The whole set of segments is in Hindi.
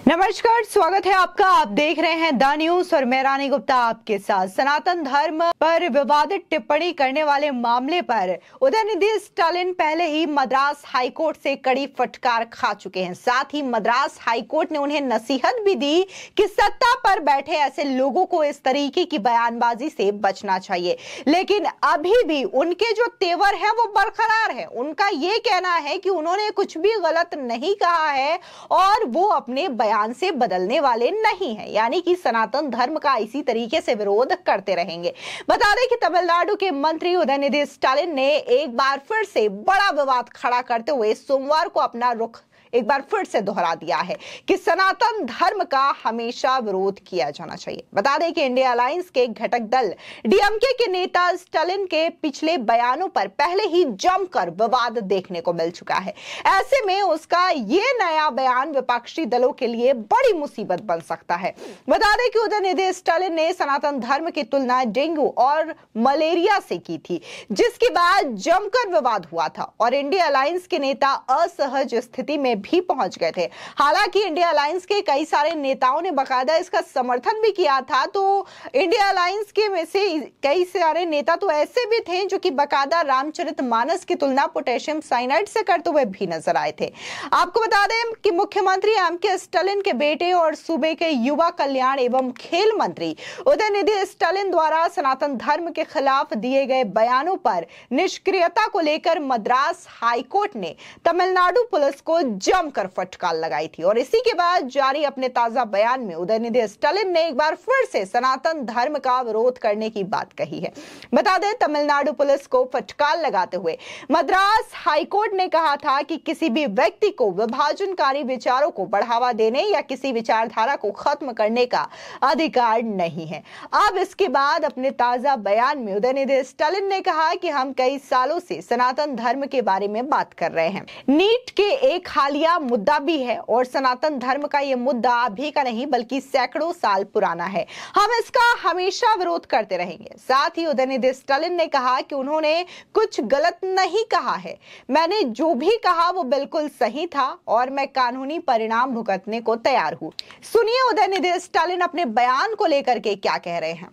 नमस्कार, स्वागत है आपका। आप देख रहे हैं द न्यूज और मैं रानी गुप्ता आपके साथ। सनातन धर्म पर विवादित टिप्पणी करने वाले मामले पर उदयनिधि स्टालिन पहले ही मद्रास हाईकोर्ट से कड़ी फटकार खा चुके हैं। साथ ही मद्रास हाईकोर्ट ने उन्हें नसीहत भी दी कि सत्ता पर बैठे ऐसे लोगों को इस तरीके की बयानबाजी से बचना चाहिए। लेकिन अभी भी उनके जो तेवर है वो बरकरार है। उनका ये कहना है कि उन्होंने कुछ भी गलत नहीं कहा है और वो अपने बयान से बदलने वाले नहीं है, यानी कि सनातन धर्म का इसी तरीके से विरोध करते रहेंगे। बता दें कि तमिलनाडु के मंत्री उदयनिधि स्टालिन ने एक बार फिर से बड़ा विवाद खड़ा करते हुए सोमवार को अपना रुख एक बार फिर से दोहरा दिया है कि सनातन धर्म का हमेशा विरोध किया जाना चाहिए। बता दें कि इंडिया अलायंस के घटक दल डीएमके के नेता स्टालिन के पिछले बयानों पर पहले ही जमकर विवाद देखने को मिल चुका है। ऐसे में उसका ये नया बयान विपक्षी दलों के लिए बड़ी मुसीबत बन सकता है। बता दें कि उदयनिधि स्टालिन ने सनातन धर्म की तुलना डेंगू और मलेरिया से की थी, जिसके बाद जमकर विवाद हुआ था और इंडिया अलायंस के नेता असहज स्थिति में भी पहुंच गए थे। हालांकि इंडिया अलायंस के कई सारे नेताओं ने बकायदा इसका समर्थन भी किया था। तो इंडिया अलायंस के में से कई सारे नेता तो ऐसे भी थे जो कि बकायदा रामचरितमानस की तुलना पोटेशियम साइनाइड से करते हुए भी नजर आए थे। आपको बता दें कि मुख्यमंत्री एमके स्टालिन के बेटे और सूबे के युवा कल्याण एवं खेल मंत्री उदयनिधि स्टालिन द्वारा सनातन धर्म के खिलाफ दिए गए बयानों पर निष्क्रियता को लेकर मद्रास हाईकोर्ट ने तमिलनाडु पुलिस को जमकर फटकार लगाई थी और इसी के बाद जारी अपने ताजा बयान में उदयनिधि स्टालिन ने एक बार फिर से सनातन धर्म का विरोध करने की बात कही है। बता दें, तमिलनाडु पुलिस को फटकार लगाते हुए मद्रास हाईकोर्ट ने कहा था कि किसी भी व्यक्ति को विभाजनकारी विचारों को बढ़ावा देने या किसी विचारधारा को खत्म करने का अधिकार नहीं है। अब इसके बाद अपने ताजा बयान में उदयनिधि स्टालिन ने कहा कि हम कई सालों से सनातन धर्म के बारे में बात कर रहे हैं। नीट के एक हालिया मुद्दा भी है और सनातन धर्म का यह मुद्दा अभी का नहीं बल्कि सैकड़ों साल पुराना है। हम इसका हमेशा विरोध करते रहेंगे। साथ ही उदयनिधि स्टालिन ने कहा कि उन्होंने कुछ गलत नहीं कहा है। मैंने जो भी कहा वो बिल्कुल सही था और मैं कानूनी परिणाम भुगतने को तैयार हूँ। सुनिए उदयनिधि स्टालिन अपने बयान को लेकर के क्या कह रहे हैं।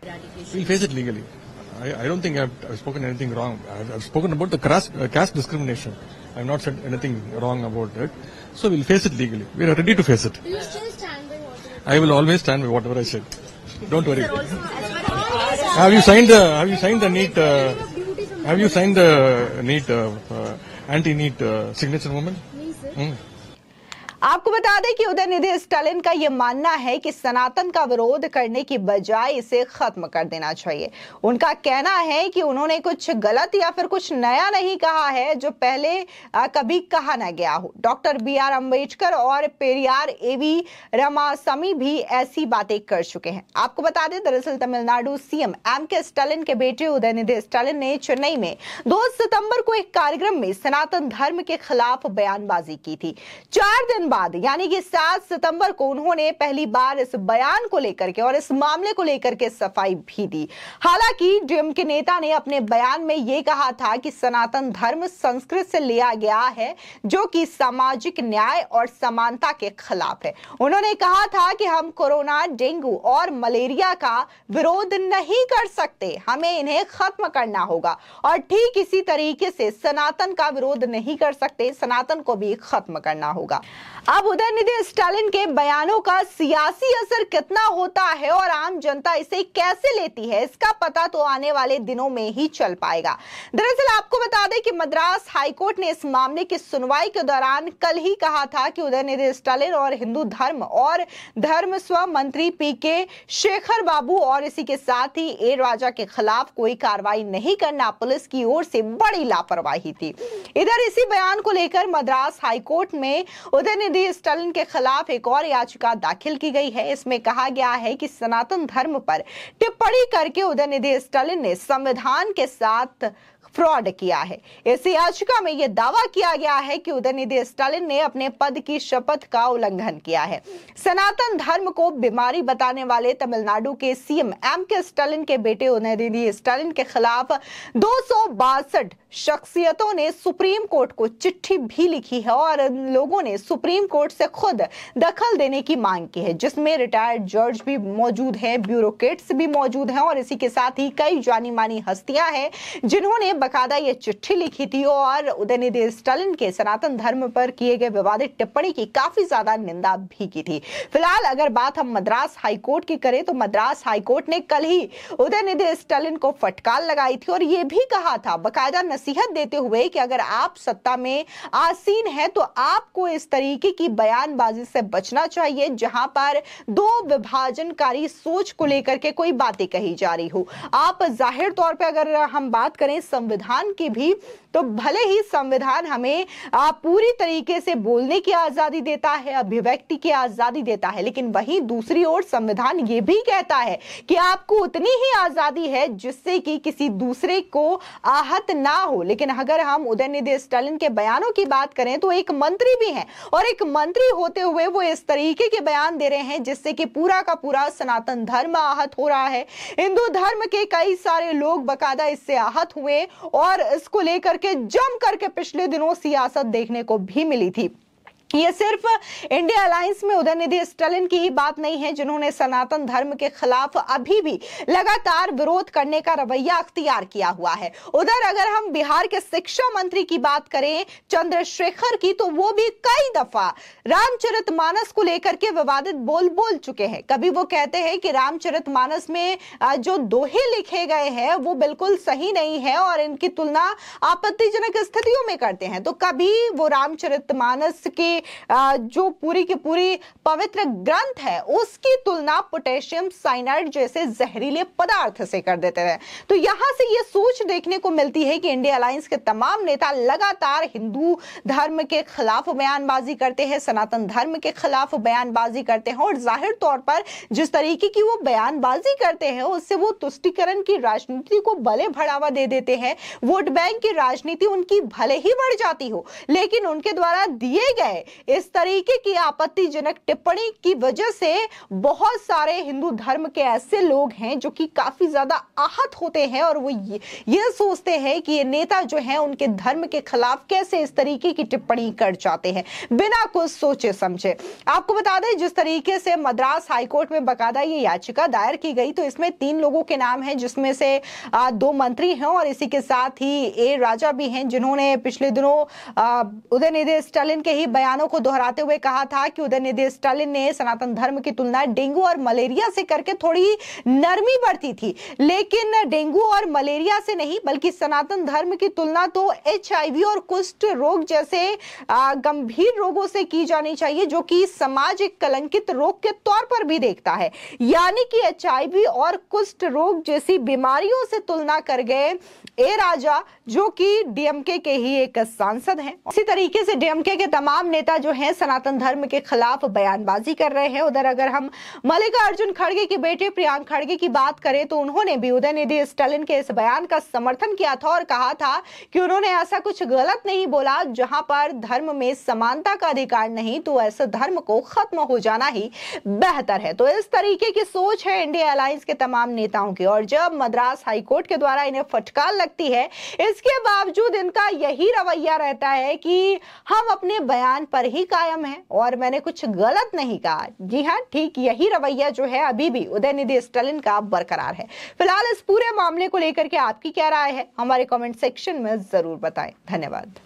We'll face it legally. I don't think I've spoken anything wrong. I've spoken about the caste discrimination. I've not said anything wrong about it. So we'll face it legally. We are ready to face it. Do you still stand by what you I will always stand by whatever I said. Don't worry. said? Also, as far as Have you signed the NEET? Have you signed the NEET anti-NEET signature movement? sir. आपको बता दें कि उदयनिधि स्टालिन का यह मानना है कि सनातन का विरोध करने की बजाय इसे खत्म कर देना चाहिए। उनका कहना है कि उन्होंने कुछ गलत या फिर कुछ नया नहीं कहा है जो पहले कभी कहा न गया हो। डॉक्टर BR अम्बेडकर और पेरियार एवी रामासामी भी ऐसी बातें कर चुके हैं। आपको बता दें, दरअसल तमिलनाडु सीएम एमके स्टालिन के बेटे उदयनिधि स्टालिन ने चेन्नई में 2 सितंबर को एक कार्यक्रम में सनातन धर्म के खिलाफ बयानबाजी की थी। 4 दिन बाद यानी कि 7 सितंबर को उन्होंने पहली बार इस बयान को लेकर के और इस मामले को लेकर के सफाई भी दी। हालांकि डीएमके नेता ने अपने बयान में यह कहा था कि सनातन धर्म संस्कृत से लिया गया है जो कि सामाजिक न्याय और समानता के खिलाफ है। उन्होंने कहा था कि हम कोरोना, डेंगू और मलेरिया का विरोध नहीं कर सकते, हमें इन्हें खत्म करना होगा और ठीक इसी तरीके से सनातन का विरोध नहीं कर सकते, सनातन को भी खत्म करना होगा। अब उदयनिधि स्टालिन के बयानों का सियासी असर कितना होता है और आम जनता इसे कैसे लेती है, इसका पता तो आने वाले दिनों में ही चल पाएगा। दरअसल आपको बता दें कि मद्रास हाईकोर्ट ने इस मामले की सुनवाई के दौरान कल ही कहा था कि उदयनिधि स्टालिन और हिंदू धर्म और धर्म स्व मंत्री PK शेखर बाबू और इसी के साथ ही ए राजा के खिलाफ कोई कार्रवाई नहीं करना पुलिस की ओर से बड़ी लापरवाही थी। इधर इसी बयान को लेकर मद्रास हाईकोर्ट में उदयनिधि स्टालिन के खिलाफ एक और याचिका दाखिल की गई है। इसमें कहा गया है कि सनातन धर्म पर टिप्पणी करके उदयनिधि स्टालिन ने संविधान के साथ फ्रॉड किया है। इस याचिका में यह दावा किया गया है कि उदयनिधि स्टालिन ने अपने पद की शपथ का उल्लंघन किया है। सनातन धर्म को बीमारी बताने वाले तमिलनाडु के सीएम एमके स्टालिन के बेटे उदयनिधि स्टालिन के खिलाफ 262 शख्सियतों ने सुप्रीम कोर्ट को चिट्ठी भी लिखी है और लोगों ने सुप्रीम कोर्ट से खुद दखल देने की मांग की है, जिसमें रिटायर्ड जज भी मौजूद हैं, ब्यूरोक्रेट्स भी मौजूद हैं और इसी के साथ ही कई जानी मानी हस्तियां हैं जिन्होंने बकायदा ये चिट्ठी लिखी थी और उदयनिधि स्टालिन के सनातन धर्म पर किए गए विवादित टिप्पणी की काफी ज्यादा निंदा भी की थी। फिलहाल अगर बात हम मद्रास हाईकोर्ट की करें तो मद्रास हाईकोर्ट ने कल ही उदयनिधि स्टालिन को फटकार लगाई थी और यह भी कहा था, बकायदा नसीहत देते हुए कि अगर आप सत्ता में आसीन हैं तो आपको इस तरीके की बयानबाजी से बचना चाहिए जहां पर दो विभाजनकारी सोच को लेकर के कोई बातें कही जा रही हो। आप जाहिर तौर पे अगर हम बात करें संविधान की भी, तो भले ही संविधान हमें पूरी तरीके से बोलने की आजादी देता है, अभिव्यक्ति की आजादी देता है, लेकिन वहीं दूसरी ओर संविधान ये भी कहता है कि आपको उतनी ही आजादी है जिससे कि किसी दूसरे को आहत ना हो। लेकिन अगर हम उदयनिधि स्टालिन के बयानों की बात करें तो एक मंत्री भी हैं और एक मंत्री होते हुए वो इस तरीके के बयान दे रहे हैं जिससे कि पूरा का पूरा सनातन धर्म आहत हो रहा है। हिंदू धर्म के कई सारे लोग बकायदा इससे आहत हुए और इसको लेकर के जम करके पिछले दिनों सियासत देखने को भी मिली थी। ये सिर्फ इंडिया अलायंस में उदयनिधि स्टालिन की ही बात नहीं है जिन्होंने सनातन धर्म के खिलाफ अभी भी लगातार विरोध करने का रवैया अख्तियार किया हुआ है। उधर अगर हम बिहार के शिक्षा मंत्री की बात करें चंद्रशेखर की, तो वो भी कई दफा रामचरितमानस को लेकर के विवादित बोल चुके हैं। कभी वो कहते हैं कि रामचरितमानस में जो दोहे लिखे गए हैं वो बिल्कुल सही नहीं है और इनकी तुलना आपत्तिजनक स्थितियों में करते हैं, तो कभी वो रामचरितमानस के जो पूरी की पूरी पवित्र ग्रंथ है उसकी तुलना पोटेशियम साइनाइड जैसे जहरीले पदार्थ से कर देते हैं। तो यहां से ये सोच देखने को मिलती है कि इंडिया अलायंस के तमाम नेता लगातार हिंदू धर्म के खिलाफ बयानबाजी करते हैं, सनातन धर्म के खिलाफ बयानबाजी करते हैं और जाहिर तौर पर जिस तरीके की वो बयानबाजी करते हैं उससे वो तुष्टीकरण की राजनीति को भले बढ़ावा दे देते हैं। वोट बैंक की राजनीति उनकी भले ही बढ़ जाती हो, लेकिन उनके द्वारा दिए गए इस तरीके की आपत्तिजनक टिप्पणी की वजह से बहुत सारे हिंदू धर्म के ऐसे लोग हैं जो कि काफी ज्यादा आहत होते हैं और वो ये सोचते हैं कि ये नेता जो है उनके धर्म के खिलाफ कैसे इस तरीके की टिप्पणी कर जाते हैं बिना कुछ सोचे समझे। आपको बता दें जिस तरीके से मद्रास हाईकोर्ट में बकायदा ये याचिका दायर की गई तो इसमें 3 लोगों के नाम हैं जिसमें से 2 मंत्री हैं और इसी के साथ ही ए राजा भी हैं जिन्होंने पिछले दिनों उदयनिधि स्टालिन के ही बयानों को दोहराते हुए कहा था कि उदयनिधि स्टालिन ने सनातन धर्म की तुलना डेंगू और मलेरिया से करके थोड़ी नरमी बरती थी, लेकिन डेंगू और मलेरिया से नहीं बल्कि सनातन धर्म की तुलना तो HIV और कुष्ठ रोग जैसे गंभीर रोगों से की जानी चाहिए जो कि समाज एक कलंकित रोग के तौर पर भी देखता है। यानी कि HIV और कुष्ठ रोग जैसी बीमारियों से तुलना कर गए ए राजा जो कि DMK के ही एक सांसद हैं। इसी तरीके से DMK के तमाम नेता जो हैं सनातन धर्म के खिलाफ बयानबाजी कर रहे हैं। उधर अगर हम मल्लिकार्जुन खड़गे के बेटे प्रियांक खड़गे की बात करें तो उन्होंने भी उदयनिधि स्टालिन के इस बयान का समर्थन किया था और कहा था कि उन्होंने ऐसा कुछ गलत नहीं बोला, जहां पर धर्म में समानता का अधिकार नहीं तो ऐसे धर्म को खत्म हो जाना ही बेहतर है। तो इस तरीके की सोच है इंडिया अलायंस के तमाम नेताओं की और जब मद्रास हाईकोर्ट के द्वारा इन्हें फटकार लगती है इसके बावजूद इनका यही रवैया रहता है कि हम अपने बयान पर ही कायम हैं और मैंने कुछ गलत नहीं कहा। जी हां, ठीक यही रवैया जो है अभी भी उदयनिधि स्टालिन का बरकरार है। फिलहाल इस पूरे मामले को लेकर के आपकी क्या राय है हमारे कमेंट सेक्शन में जरूर बताएं। धन्यवाद।